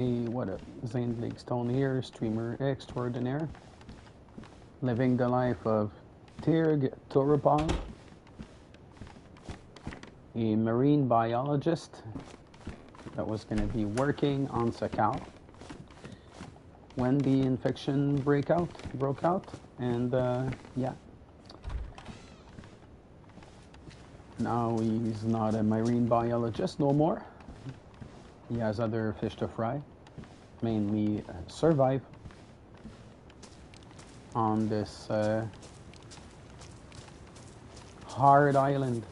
What up? Zane Stone here, streamer extraordinaire, living the life of Tyrg Turupov, a marine biologist that was going to be working on Sakhal when the infection broke out, and yeah, now he's not a marine biologist no more. He has other fish to fry, mainly survive on this hard island.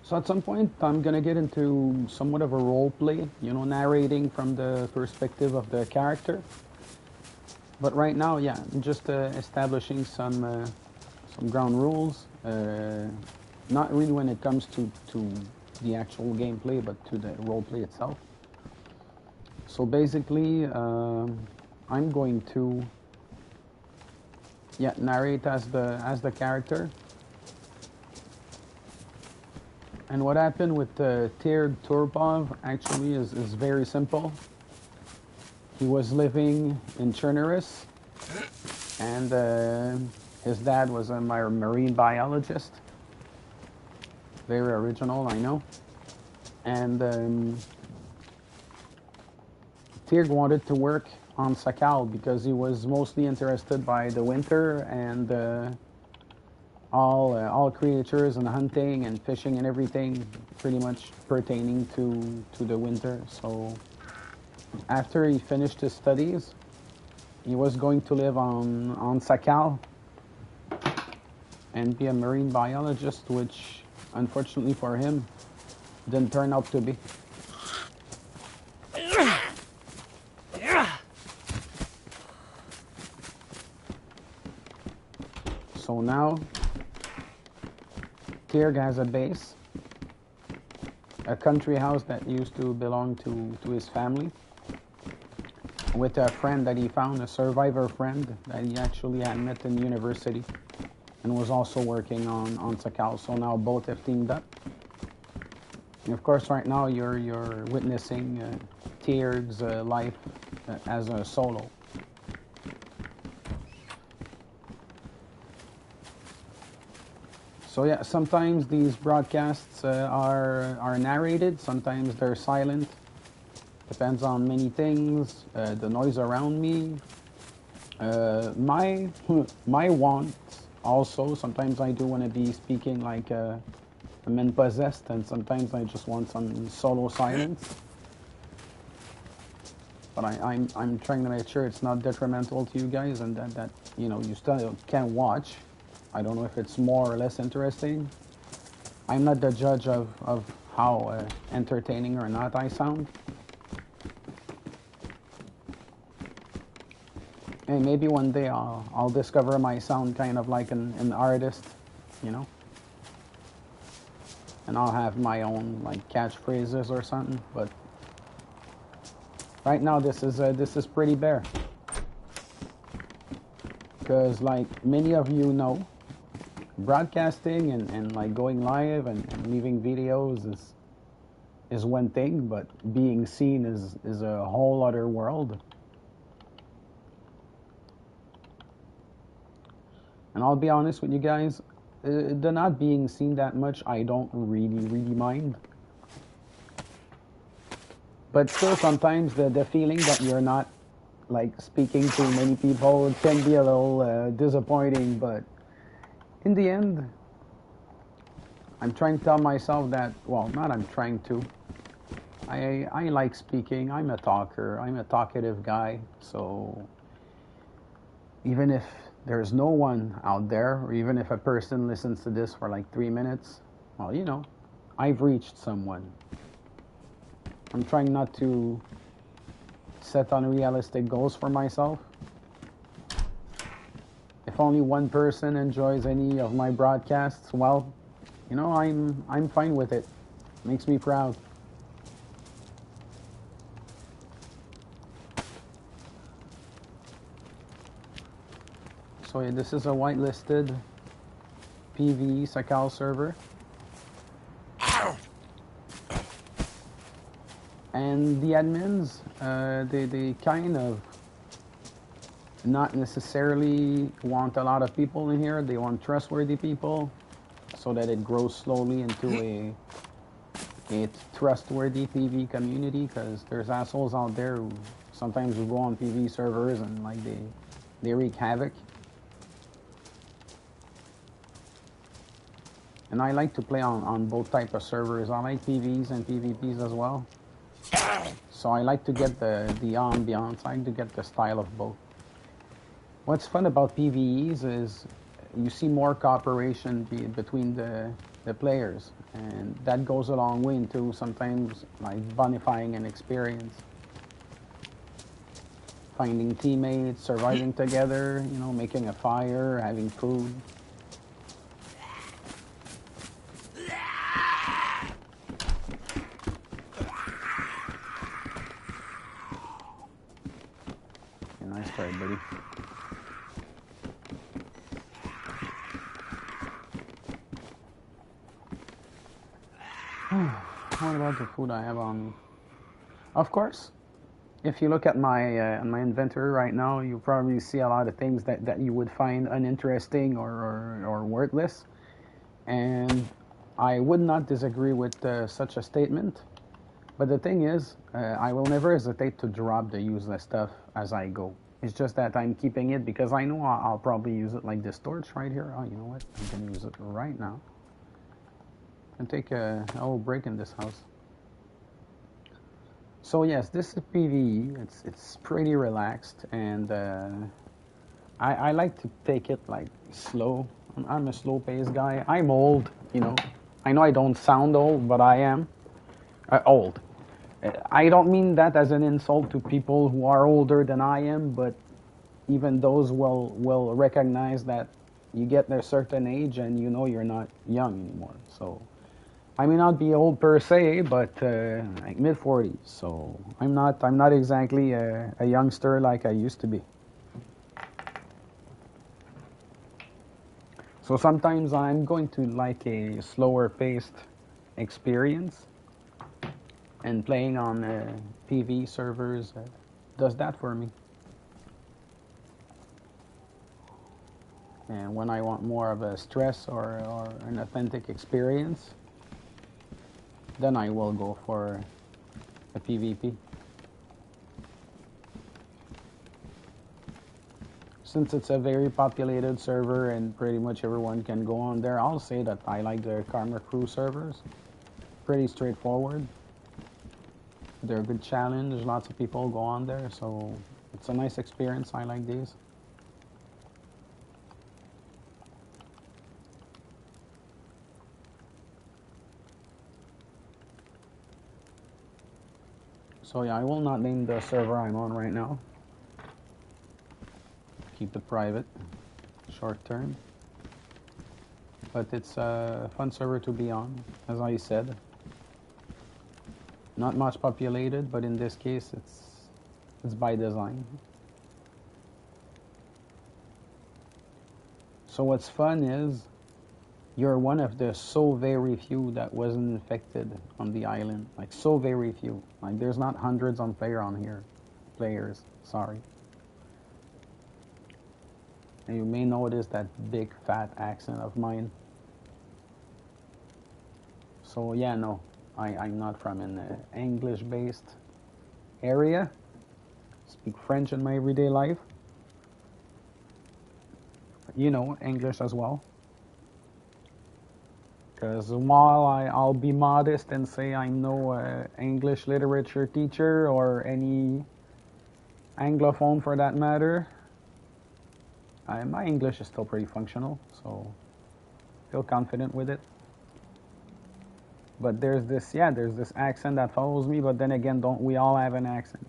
So at some point, I'm gonna get into somewhat of a role play, narrating from the perspective of the character. But right now, yeah, I'm just establishing some ground rules. Not really when it comes to the actual gameplay, but to the role play itself. So basically, I'm going to narrate as the character. And what happened with Tyrg Turupov actually is very simple. He was living in Chernobyl, and his dad was a marine biologist. Very original, I know. And Tyrg wanted to work on Sakhal because he was mostly interested by the winter and all creatures and hunting and fishing and everything pretty much pertaining to the winter. So after he finished his studies, he was going to live on Sakhal and be a marine biologist, which unfortunately for him didn't turn out to be. So now Tyrg has a base, a country house that used to belong to his family, with a friend that he found, a survivor friend that he actually had met in university and was also working on Sakhal. So now both have teamed up. And of course, right now you're witnessing Tyrg's life as a solo. So yeah, sometimes these broadcasts are narrated, sometimes they're silent. Depends on many things, the noise around me, my wants also. Sometimes I do want to be speaking like I'm possessed, and sometimes I just want some solo silence. But I'm trying to make sure it's not detrimental to you guys, and that you still can watch. I don't know if it's more or less interesting. I'm not the judge of how entertaining or not I sound. And maybe one day I'll discover my sound kind of like an artist, and I'll have my own like catchphrases or something. But right now this is pretty bare, because like many of you know, broadcasting and like going live and leaving videos is one thing, but being seen is a whole other world. And I'll be honest with you guys, the not being seen that much, I don't really mind. But still, sometimes the feeling that you're not like speaking to many people can be a little disappointing. But in the end, I'm trying to tell myself that, well, not I'm trying to. I like speaking. I'm a talker. I'm a talkative guy. So even if there's no one out there, or even if a person listens to this for like 3 minutes, well, I've reached someone. I'm trying not to set unrealistic goals for myself. If only one person enjoys any of my broadcasts, well, I'm fine with it. Makes me proud. So yeah, this is a whitelisted PvE Sakhal server. And the admins, they kind of not necessarily want a lot of people in here. They want trustworthy people so that it grows slowly into a trustworthy PV community, because there's assholes out there who sometimes will go on PV servers and like they wreak havoc. And I like to play on both type of servers. I like PVs and PvPs as well. So I like to get the ambiance. I like to get the style of both. What's fun about PvEs is you see more cooperation between the players, and that goes a long way into sometimes like bonifying an experience. Finding teammates, surviving together, you know, making a fire, having food. Yeah, nice try, buddy. What about the food I have on me? Of course, if you look at my inventory right now, you probably see a lot of things that you would find uninteresting or worthless. And I would not disagree with such a statement. But the thing is, I will never hesitate to drop the useless stuff as I go. It's just that I'm keeping it because I know I'll probably use it, like this torch right here. Oh, you know what? I'm going to use it right now. And take a little break in this house. So yes, this is PvE. It's pretty relaxed, and I like to take it like slow. I'm a slow-paced guy. I'm old, you know. I know I don't sound old, but I am old. I don't mean that as an insult to people who are older than I am, but even those will recognize that you get a certain age and you know you're not young anymore. So I may not be old per se, but like mid-40s. So I'm not exactly a youngster like I used to be. So sometimes I'm going to like a slower paced experience, and playing on PV servers does that for me. And when I want more of a stress or an authentic experience, then I will go for a PvP. Since it's a very populated server and pretty much everyone can go on there, I'll say that I like the Karma Crew servers. Pretty straightforward. They're a good challenge. Lots of people go on there, so it's a nice experience. I like these. So yeah, I will not name the server I'm on right now. Keep it private, short term. But it's a fun server to be on, as I said. Not much populated, but in this case, it's by design. So what's fun is you're one of the so very few that wasn't infected on the island. Like, so very few. Like, there's not hundreds on players, sorry. And you may notice that big fat accent of mine. So yeah, no, I'm not from an English-based area. Speak French in my everyday life. You know, English as well. Because while I'll be modest and say I'm no English literature teacher or any Anglophone for that matter, my English is still pretty functional, so feel confident with it. But there's this accent that follows me, but then again, don't we all have an accent?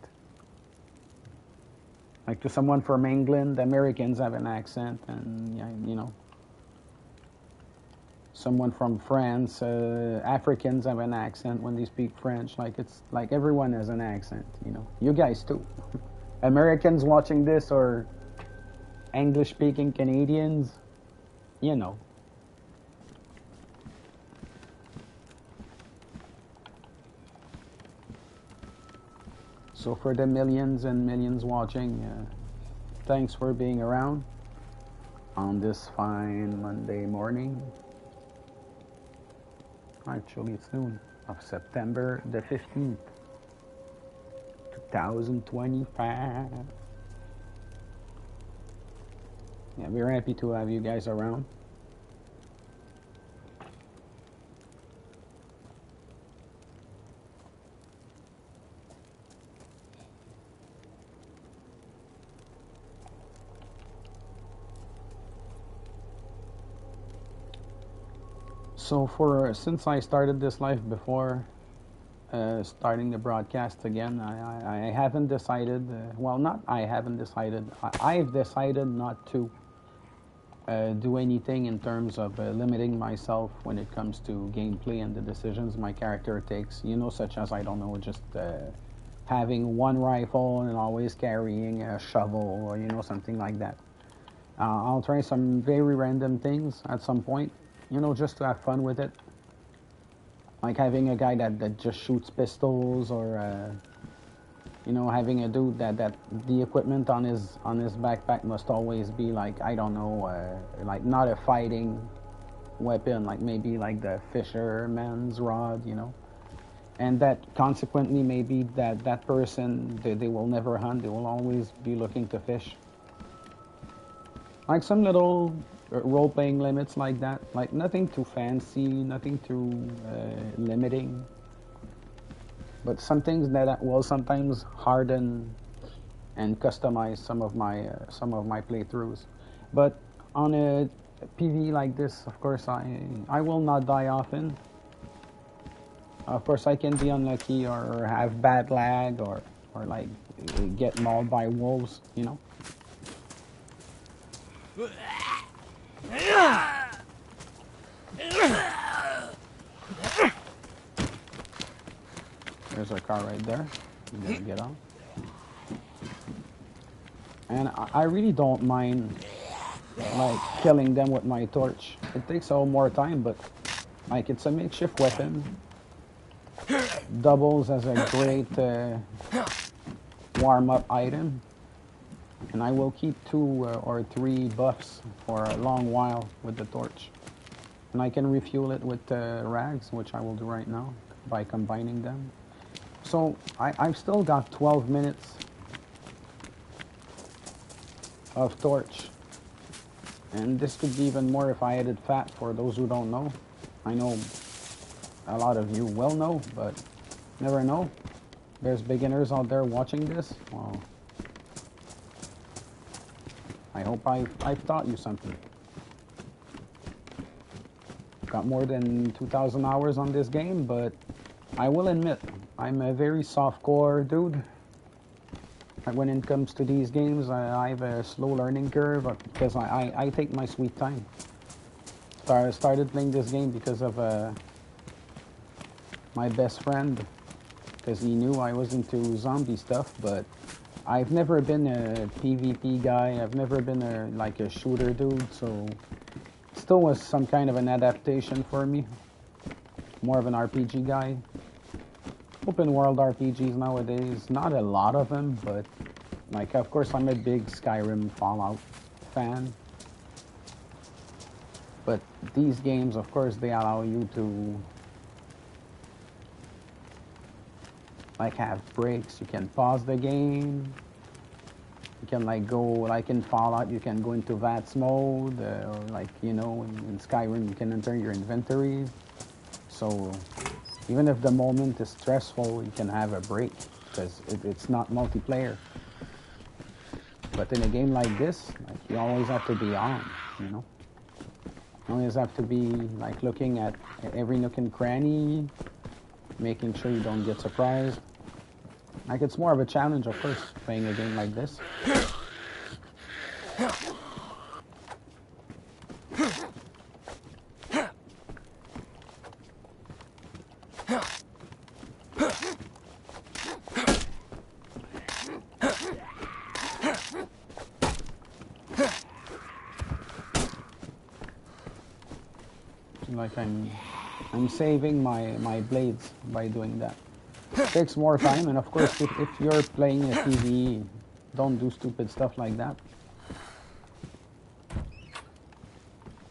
Like, to someone from England, Americans have an accent, and yeah, you know. Someone from France, Africans have an accent when they speak French. Like, it's like everyone has an accent, you know. You guys too. Americans watching this, or English-speaking Canadians, you know. So for the millions and millions watching, thanks for being around on this fine Monday morning. Actually soon, of September the 15th, 2025. Yeah, we're happy to have you guys around. So since I started this life before starting the broadcast again, I haven't decided. Well, not I haven't decided. I've decided not to do anything in terms of limiting myself when it comes to gameplay and the decisions my character takes. You know, such as, I don't know, just having one rifle and always carrying a shovel, or something like that. I'll try some very random things at some point, just to have fun with it. Like having a guy that just shoots pistols, or having a dude that the equipment on his backpack must always be like, I don't know, like not a fighting weapon, like maybe like the fisherman's rod, and that consequently maybe that person, they will never hunt, they will always be looking to fish. Like some little role-playing limits like that, like nothing too fancy, nothing too limiting, but some things that will sometimes harden and customize some of my playthroughs. But on a PV like this, of course, I will not die often. Of course, I can be unlucky or have bad lag, or like get mauled by wolves, There's a car right there. I'm gonna get on. And I really don't mind like killing them with my torch. It takes a little more time, but like it's a makeshift weapon. Doubles as a great warm-up item. And I will keep 2 or 3 buffs for a long while with the torch. And I can refuel it with rags, which I will do right now by combining them. So I've still got 12 minutes of torch. And this could be even more if I added fat, for those who don't know. I know a lot of you will know, but never know. There's beginners out there watching this. Well, I hope I've taught you something. Got more than 2,000 hours on this game, but I will admit, I'm a very soft-core dude. When it comes to these games, I have a slow learning curve, because I take my sweet time. Started playing this game because of my best friend, because he knew I was into zombie stuff, but I've never been a PvP guy. I've never been like a shooter dude, so it still was some kind of an adaptation for me. More of an RPG guy. Open world RPGs nowadays, not a lot of them, but like, of course, I'm a big Skyrim, Fallout fan. But these games, of course, they allow you to like have breaks. You can pause the game. You can like go, like in Fallout, you can go into VATS mode, or like, in Skyrim, you can enter your inventory. So even if the moment is stressful, you can have a break, because it's not multiplayer. But in a game like this, like, you always have to be on, You always have to be like looking at every nook and cranny, making sure you don't get surprised. Like, it's more of a challenge, of course, playing a game like this. Like I'm saving my blades by doing that. takes more time, and of course, if you're playing a PvE, don't do stupid stuff like that.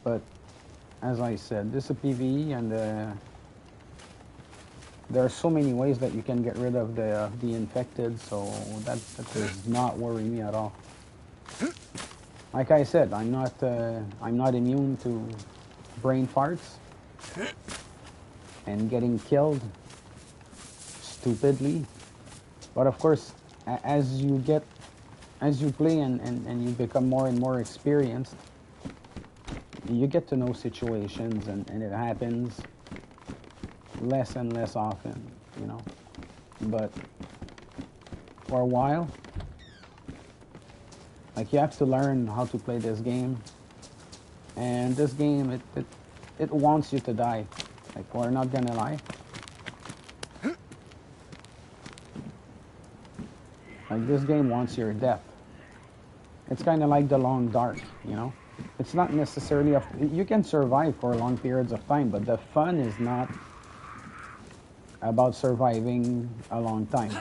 But as I said, this is a PvE, and there are so many ways that you can get rid of the infected, so that does not worry me at all. Like I said, I'm not immune to brain farts and getting killed stupidly. But of course, as you play and you become more and more experienced, you get to know situations, and it happens less and less often, you know. But for a while, like, you have to learn how to play this game, and this game, it wants you to die. Like, we're not gonna lie. Like, this game wants your death. It's kind of like the long dark, you know. It's not necessarily you can survive for long periods of time, but the fun is not about surviving a long time.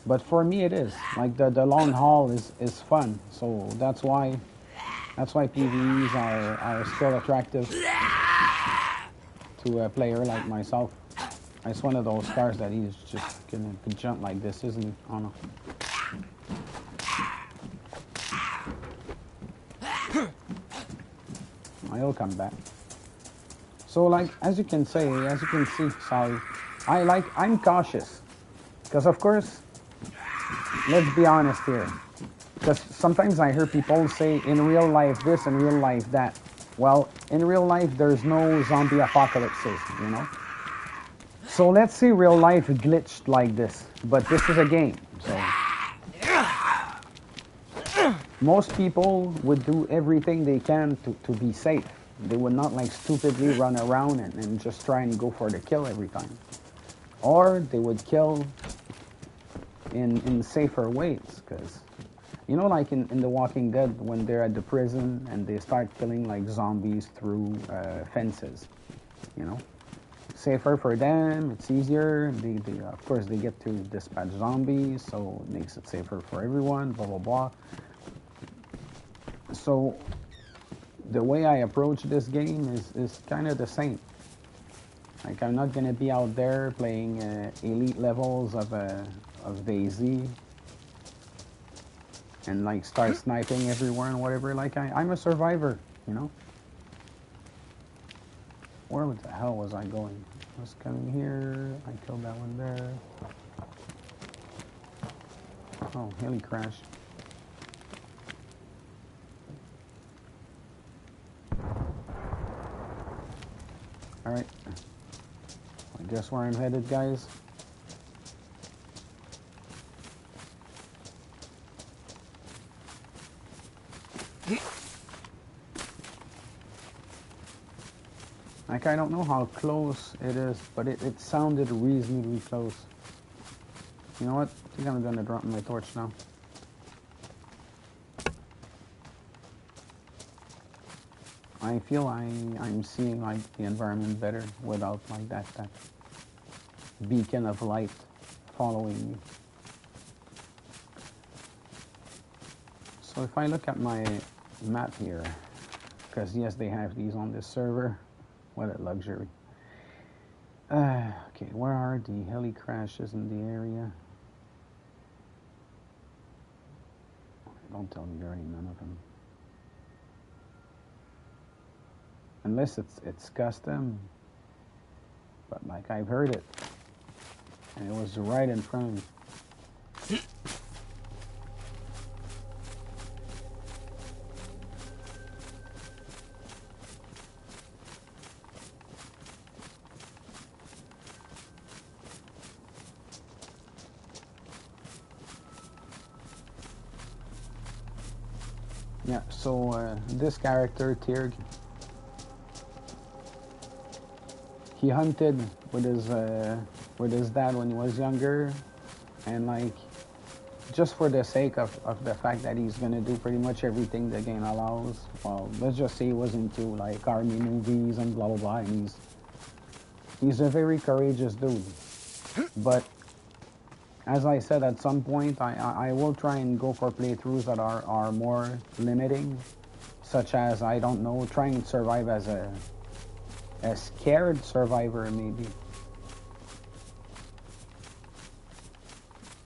But for me, it is. Like, the long haul is fun. So that's why PvEs are still attractive to a player like myself. It's one of those cars that he's just gonna jump like this, isn't he? Oh no. I'll come back. So, like, as you can see, sorry, I'm cautious, because of course, let's be honest here, because sometimes I hear people say in real life this, in real life that. Well, in real life there's no zombie apocalypses, you know. So let's say real life glitched like this, but this is a game, so most people would do everything they can to be safe. They would not, like, stupidly run around and just try and go for the kill every time. Or they would kill in safer ways, because, you know, like in The Walking Dead, when they're at the prison and they start killing, like, zombies through fences, you know. Safer for them, it's easier, they of course they get to dispatch zombies, so it makes it safer for everyone, blah blah blah. So the way I approach this game is kind of the same. Like, I'm not gonna be out there playing elite levels of DayZ and, like, start sniping everywhere and whatever. Like, I'm a survivor, you know. Where the hell was I going? I was coming here. I killed that one there. Oh, heli crash. Alright. I guess where I'm headed, guys. Like, I don't know how close it is, but it sounded reasonably close. You know what? I think I'm gonna drop my torch now. I feel I'm seeing, like, the environment better without, like, that beacon of light following me. So if I look at my map here, because yes, they have these on this server. What a luxury. Okay, where are the heli crashes in the area? Don't tell me there ain't none of them. Unless it's custom. But, like, I've heard it. And it was right in front of me. Yeah, so this character, Tyrg, he hunted with his dad when he was younger, and, like, just for the sake of the fact that he's gonna do pretty much everything the game allows. Well, let's just say he was into, like, army movies and blah blah blah, and he's a very courageous dude. But As I said, at some point, I will try and go for playthroughs that are more limiting, such as, I don't know, trying to survive as a scared survivor, maybe.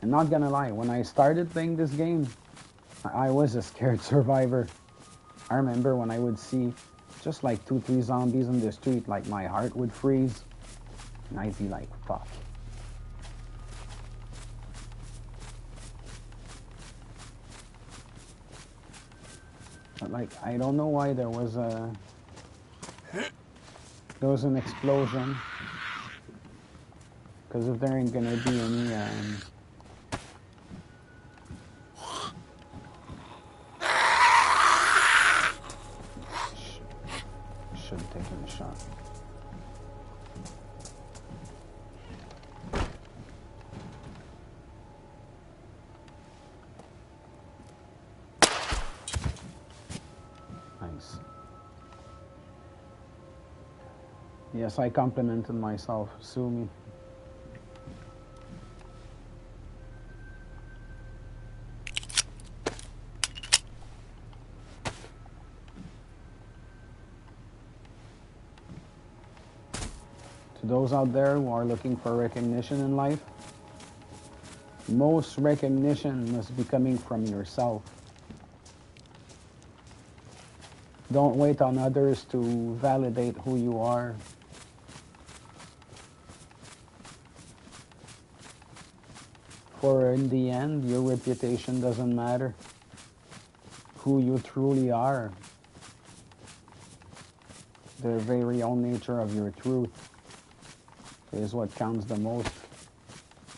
I'm not gonna lie, when I started playing this game, I was a scared survivor. I remember when I would see just like 2-3 zombies in the street, like my heart would freeze, and I'd be like, fuck. But like, I don't know why there was an explosion. Because if there ain't gonna be any should have taken a shot. Nice. Yes, I complimented myself. Sue me. To those out there who are looking for recognition in life, most recognition must be coming from yourself. Don't wait on others to validate who you are. For in the end, your reputation doesn't matter. Who you truly are, the very own nature of your truth, is what counts the most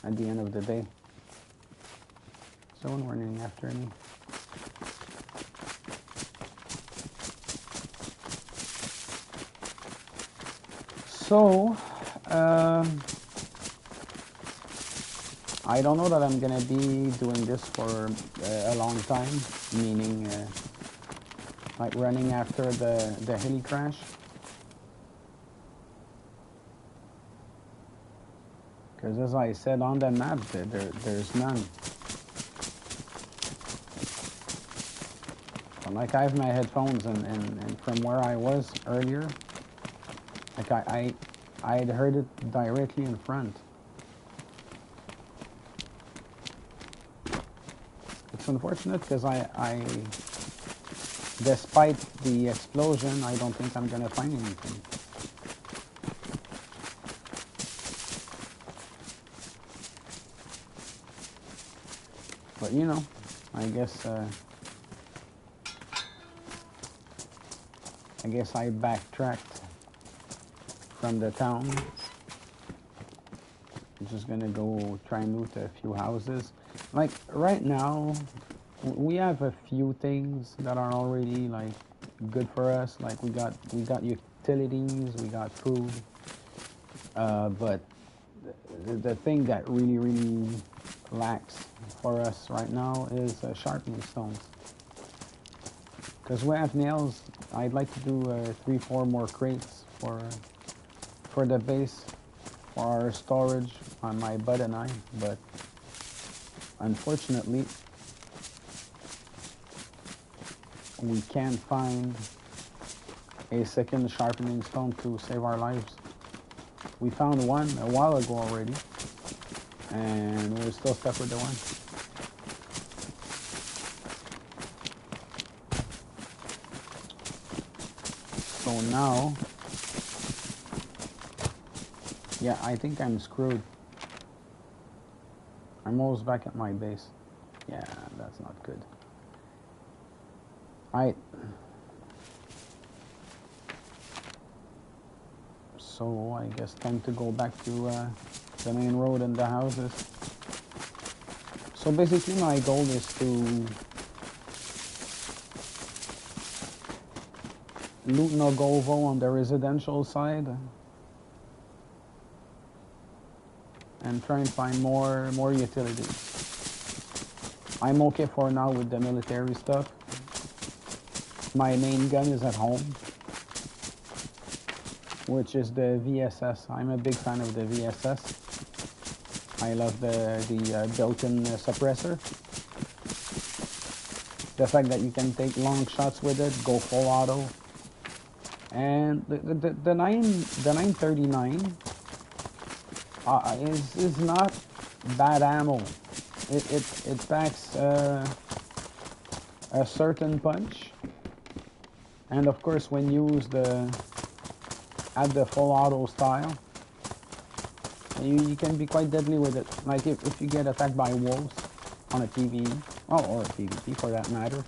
at the end of the day. Someone running after me. So, I don't know that I'm gonna be doing this for a long time, meaning like running after the heli crash. Because as I said on the map, there's none. But like I have my headphones and from where I was earlier, like I had heard it directly in front. It's unfortunate because I despite the explosion, I don't think I'm gonna find anything. But you know, I guess I backtracked from the town. I'm just gonna go try and loot a few houses. Like right now, we have a few things that are already like good for us. Like we got utilities, we got food. But the thing that really lacks for us right now is sharpening stones. Because we have nails. I'd like to do 3-4 more crates for the base, for our storage on my bud and I, but unfortunately we can't find a second sharpening stone to save our lives. We found one a while ago already, and we're still stuck with the one. So now, yeah, I think I'm screwed. I'm almost back at my base. Yeah, that's not good. Alright. So I guess time to go back to the main road and the houses. So basically my goal is to loot Nogovo on the residential side and try and find more utilities. I'm okay for now with the military stuff. My main gun is at home, which is the VSS. I'm a big fan of the VSS. I love the built-in suppressor. The fact that you can take long shots with it, go full auto. And the 939 is not bad ammo. It packs a certain punch, and of course when used at the full auto style, you can be quite deadly with it. Like if you get attacked by wolves on a PvE, or a PvP for that matter,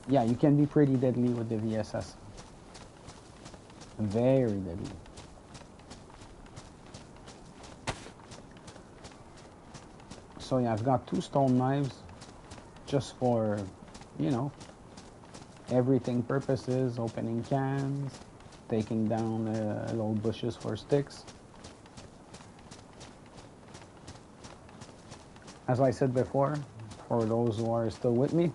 yeah, you can be pretty deadly with the VSS. Very deadly. So yeah, I've got 2 stone knives just for, you know, everything purposes, opening cans, taking down little bushes for sticks. As I said before, for those who are still with me,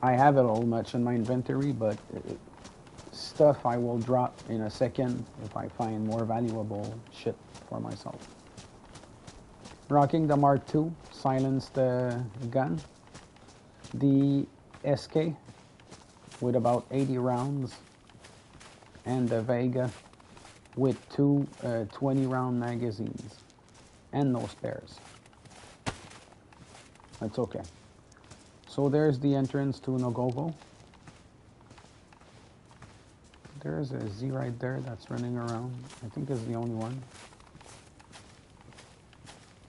I have a little much in my inventory, but stuff I will drop in a second if I find more valuable shit for myself. Rocking the Mark II, silenced gun. The SK with about 80 rounds. And the Vega with 2 20-round magazines. And no spares. That's okay. So there's the entrance to Nogovo. There's a Z right there that's running around. I think it's the only one.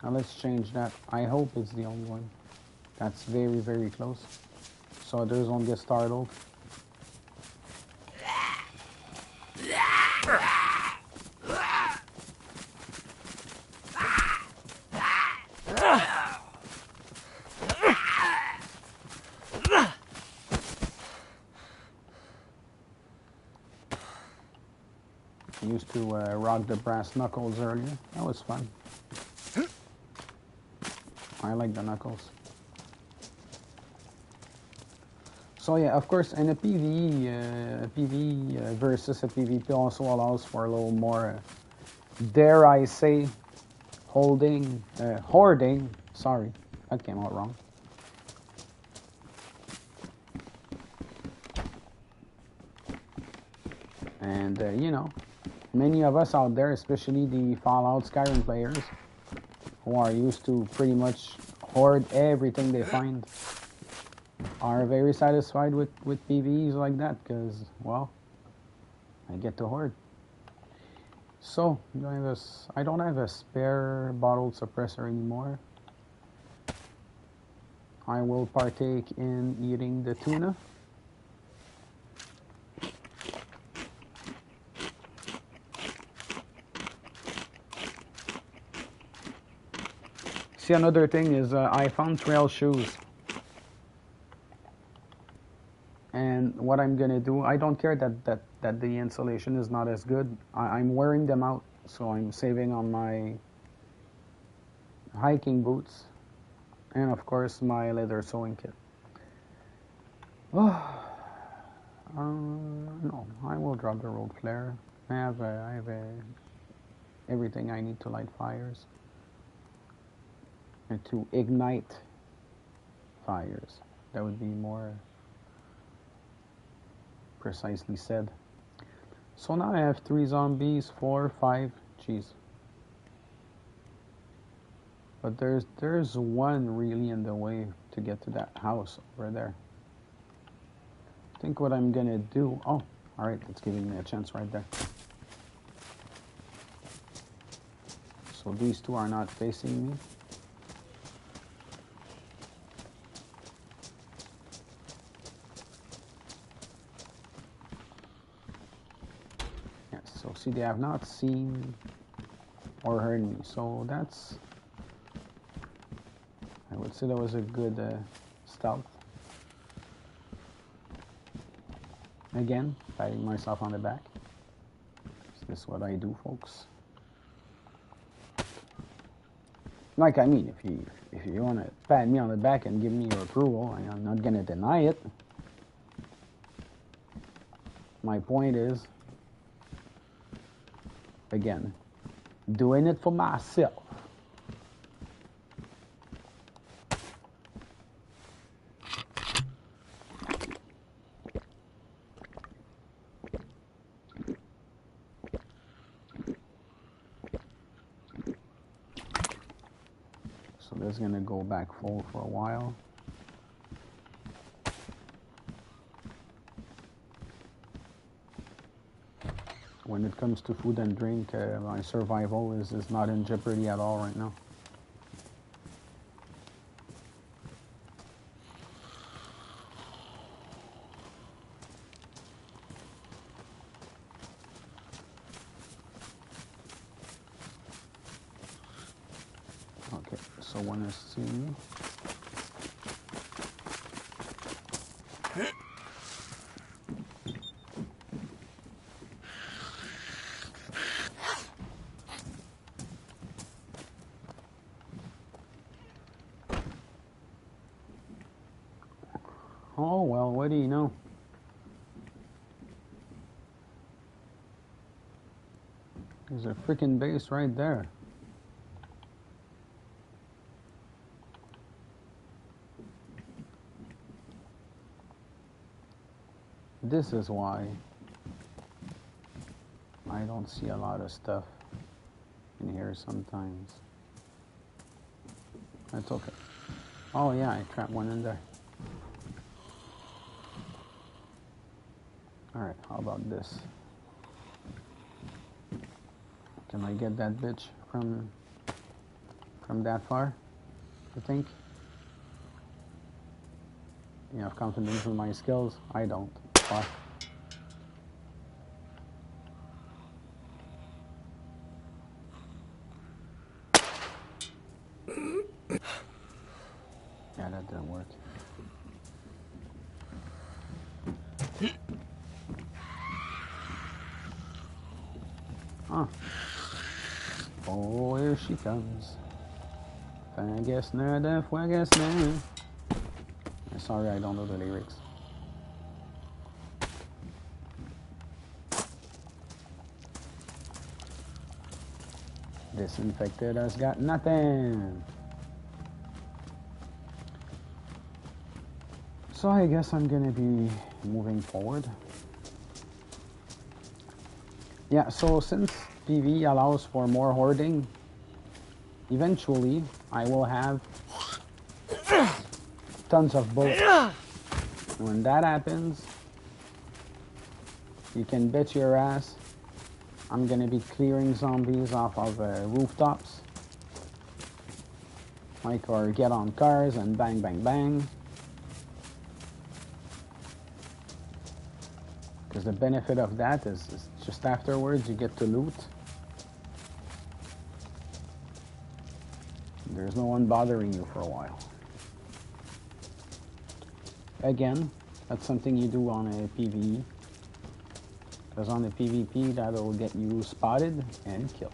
Now let's change that. I hope it's the only one. That's very, very close. So others won't get startled. I used to rock the brass knuckles earlier. That was fun. I like the knuckles. So yeah, of course, in a PvE versus a PvP also allows for a little more, dare I say, hoarding. Sorry, that came out wrong. And you know, many of us out there, especially the Fallout Skyrim players, who are used to pretty much hoard everything they find, are very satisfied with PvEs like that, because, well, I get to hoard. So, I don't have a spare bottled suppressor anymore. I will partake in eating the tuna. See, another thing is I found trail shoes. And what I'm gonna do, I don't care that the insulation is not as good. I'm wearing them out, so I'm saving on my hiking boots. And of course my leather sewing kit. Oh, no, I will drop the road flare. I have everything I need to light fires. And to ignite fires. That would be more precisely said. So now I have 3 zombies, 4, 5, jeez. But there's one really in the way to get to that house over there. I think what I'm gonna do, oh, alright, it's giving me a chance right there. So these 2 are not facing me. So see, they have not seen or heard me, so that's, I would say that was a good stealth. Again, patting myself on the back. Is this what I do, folks? Like, I mean, if you want to pat me on the back and give me your approval, I'm not gonna deny it. My point is, Again, doing it for myself. So this is gonna go back full for a while. When it comes to food and drink, my survival is not in jeopardy at all right now. Okay, so when I see... Oh, well, what do you know? There's a freaking base right there. This is why I don't see a lot of stuff in here sometimes. That's okay. Oh yeah, I trapped one in there. Alright, how about this? Can I get that bitch from that far, you think? You have confidence in my skills? I don't. Why? Yeah, that didn't work. Huh. Oh, here she comes. Sorry, I don't know the lyrics. Disinfected has got nothing. So I guess I'm gonna be moving forward. Yeah, so since PV allows for more hoarding, eventually I will have tons of bullets. When that happens, you can bet your ass I'm gonna be clearing zombies off of rooftops. Like, or get on cars and bang, bang, bang. Because the benefit of that is just afterwards you get to loot. There's no one bothering you for a while. Again, that's something you do on a PvE. Because on a PvP, that'll get you spotted and killed.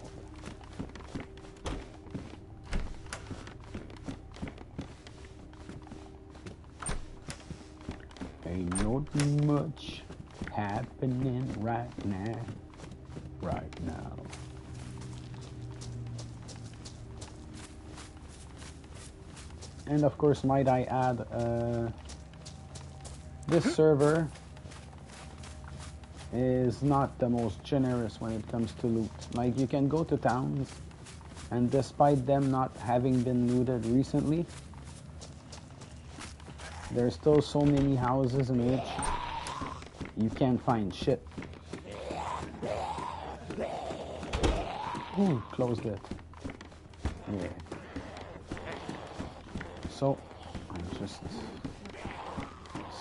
Ain't not much happening right now. Right now. And of course, might I add, this server is not the most generous when it comes to loot. Like, you can go to towns, and despite them not having been looted recently, there's still so many houses in which you can't find shit. Ooh, closed it. Yeah. So, I just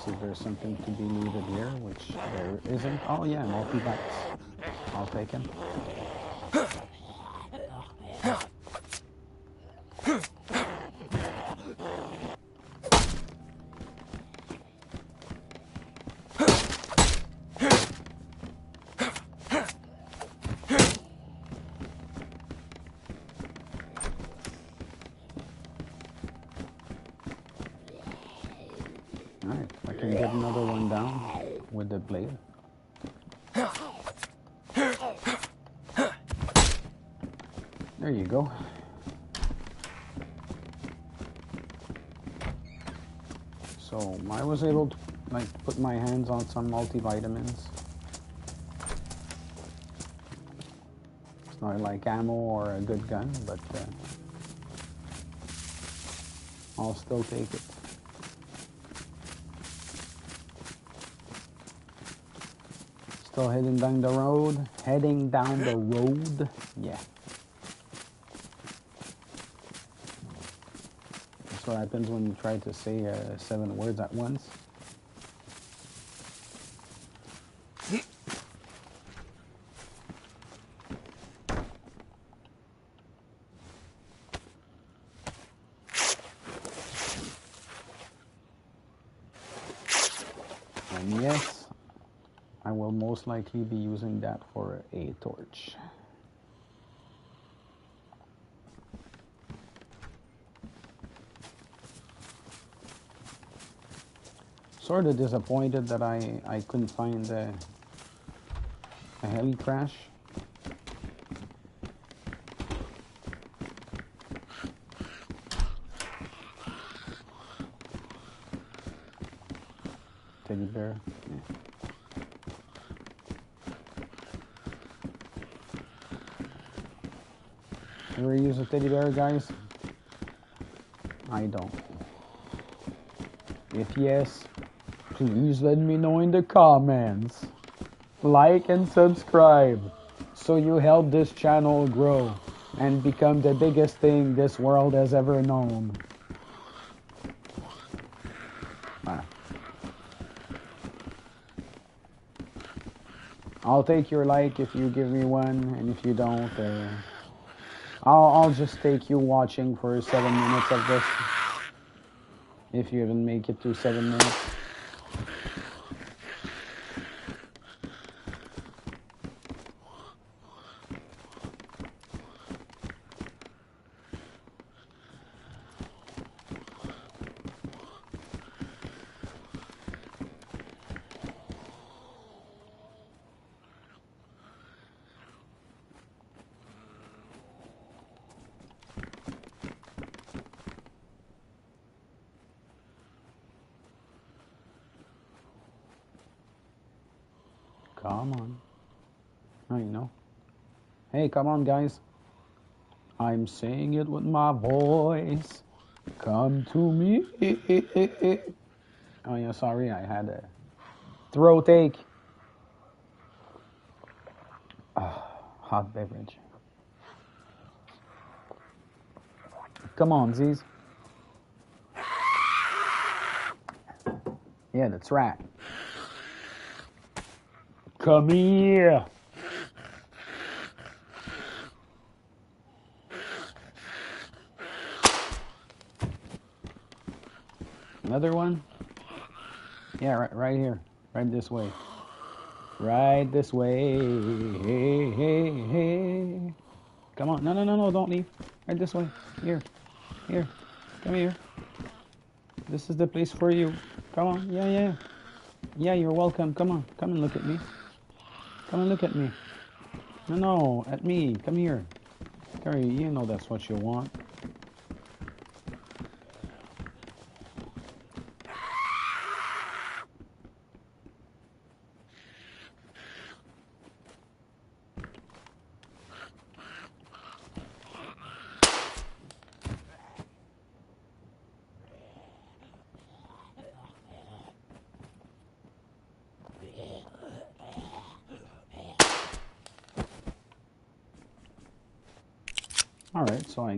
see if there's something to be looted here, which there isn't. Oh yeah, multi-bats. I'll take him. Alright, I can get another one down with the blade. There you go. So I was able to like put my hands on some multivitamins. It's not like ammo or a good gun, but I'll still take it. Still heading down the road. Heading down the road. Yeah. That's what happens when you try to say 7 words at once. And yes, I will most likely be using that for a torch. Sort of disappointed that I couldn't find a heli crash. Teddy bear. Yeah. Ever use a teddy bear, guys? I don't. If yes, please let me know in the comments. Like and subscribe so you help this channel grow and become the biggest thing this world has ever known. I'll take your like if you give me one, and if you don't, I'll just take you watching for 7 minutes of this. If you even make it to 7 minutes. Come on. Oh, you know. Hey, come on, guys. I'm saying it with my voice. Come to me. Oh, yeah, sorry. I had a throat ache. Hot beverage. Come on, Z's. Yeah, that's right. Come here. Another one? Yeah, right here. Right this way. Right this way. Hey, hey, hey. Come on. No, don't leave. Right this way. Here. Here. Come here. This is the place for you. Come on. Yeah. Yeah, you're welcome. Come on. Come and look at me. Come and look at me. No, at me. Come here. Terry, you know that's what you want. Alright, so I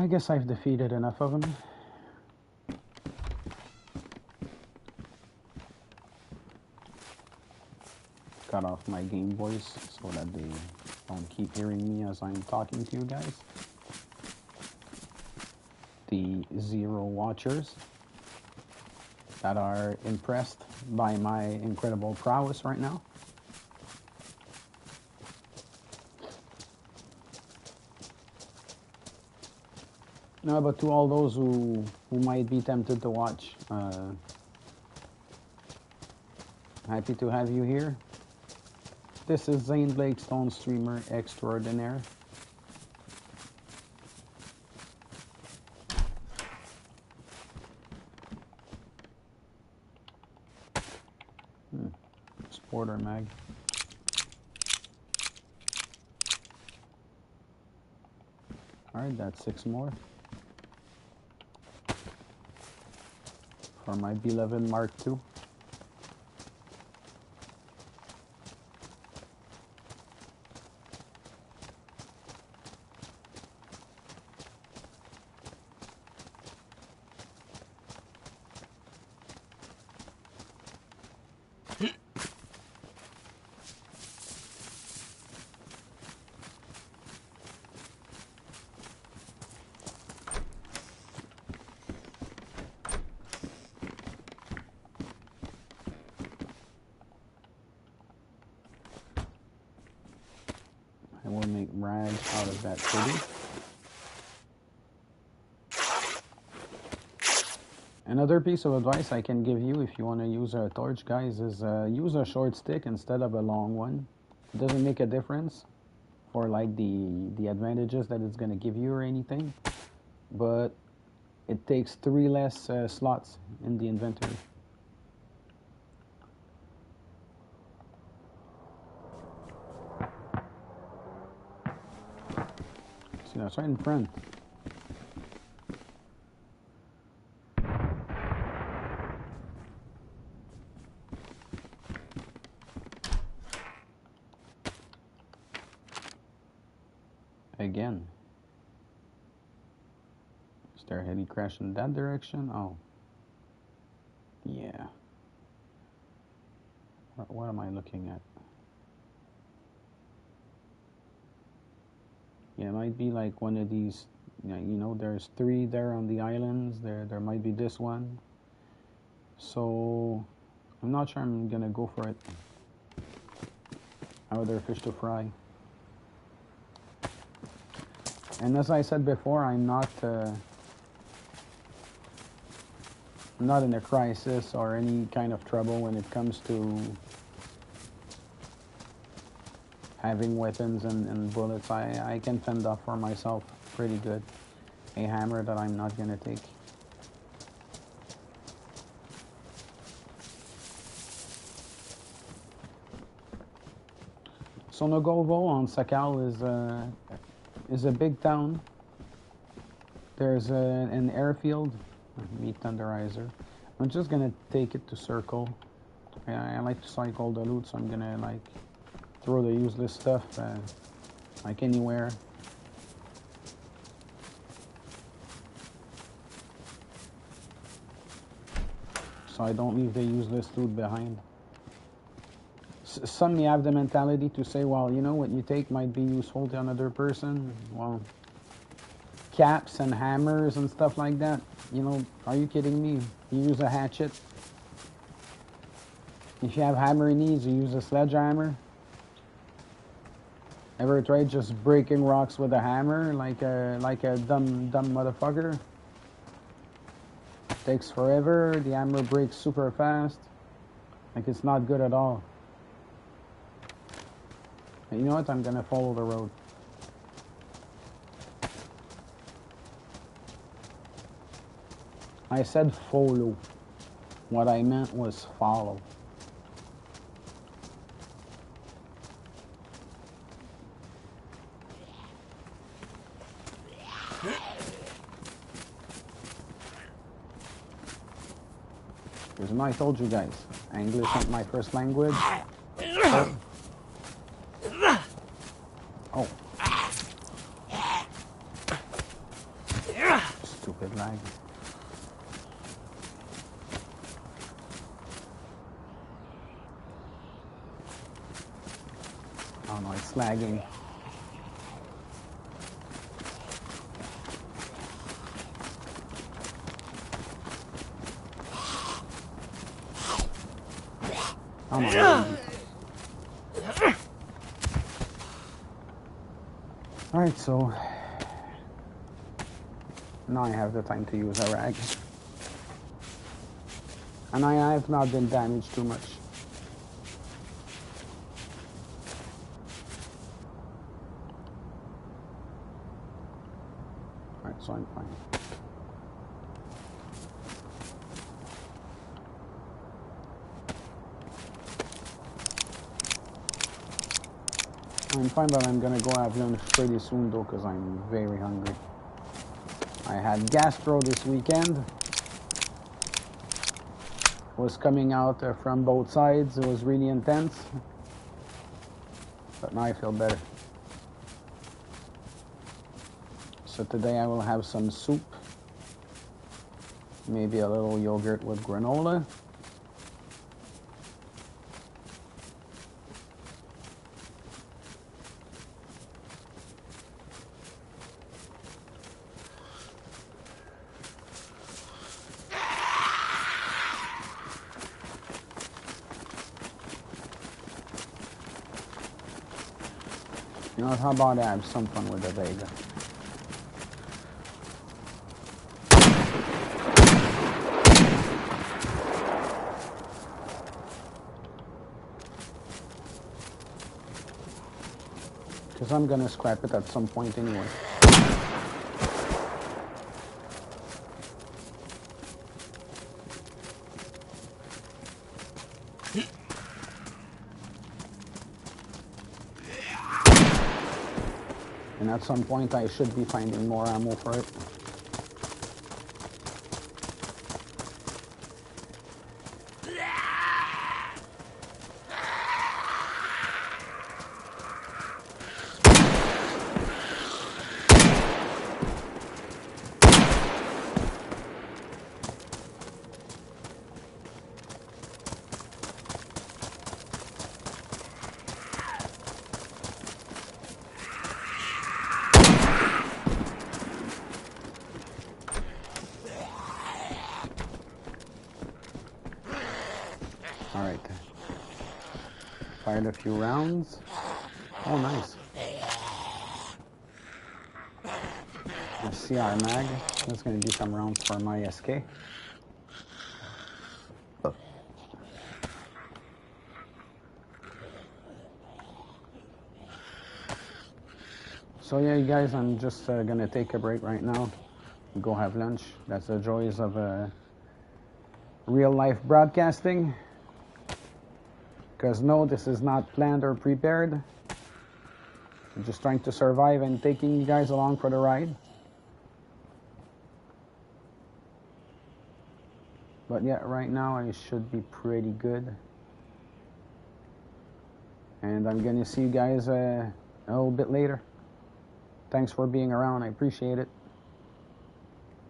guess I've defeated enough of them. Cut off my game voice so that they don't keep hearing me as I'm talking to you guys. The 0 watchers that are impressed by my incredible prowess right now. No, but to all those who might be tempted to watch, happy to have you here. This is Zane Blake, Stone Streamer Extraordinaire. Sporter mag. Alright, that's 6 more. For my beloved Mark II. I will make rag out of that kitty. Another piece of advice I can give you if you want to use a torch, guys, is use a short stick instead of a long one. It doesn't make a difference for like the advantages that it's going to give you or anything, but it takes 3 less slots in the inventory. See, that's right in front. Again. Is there a heavy crash in that direction? Oh. Yeah. What am I looking at? Yeah, it might be like one of these, you know, there's 3 there on the islands. There might be this one. So, I'm not sure I'm gonna go for it. Other fish to fry. And as I said before, I'm not in a crisis or any kind of trouble when it comes to having weapons and bullets. I can fend off for myself pretty good. A hammer that I'm not gonna take. So Nogovo on Sakhal is a big town. There's an airfield. Meet Thunderizer. I'm just gonna take it to circle. I like to cycle the loot, so I'm gonna like throw the useless stuff like anywhere. So I don't leave the useless loot behind. Some may have the mentality to say, well, you know, what you take might be useful to another person. Well, caps and hammers and stuff like that. You know, are you kidding me? You use a hatchet. If you have hammer knees, you use a sledgehammer. Ever tried just breaking rocks with a hammer like a dumb motherfucker? Takes forever. The hammer breaks super fast. Like, it's not good at all. But you know what? I'm gonna follow the road. I said follow. What I meant was follow. Because I told you guys, English ain't my first language. Oh. Stupid lag. Oh no, it's lagging. Oh my God. Alright, so now I have the time to use a rag. And I have not been damaged too much. so I'm fine. I'm fine, but I'm gonna go have lunch pretty soon though, because I'm very hungry. I had gastro this weekend. Was coming out from both sides. It was really intense, but now I feel better. So today I will have some soup, maybe a little yogurt with granola. You know, how about I have some fun with the Vega? Because I'm gonna scrap it at some point anyway. And at some point I should be finding more ammo for it. Alright. Fired a few rounds. Oh, nice. A CR mag. That's going to be some rounds for my SK. So yeah, you guys, I'm just going to take a break right now. Go have lunch. That's the joys of real life broadcasting. Because no, this is not planned or prepared. I'm just trying to survive and taking you guys along for the ride. But yeah, right now I should be pretty good. And I'm gonna see you guys a little bit later. Thanks for being around, I appreciate it.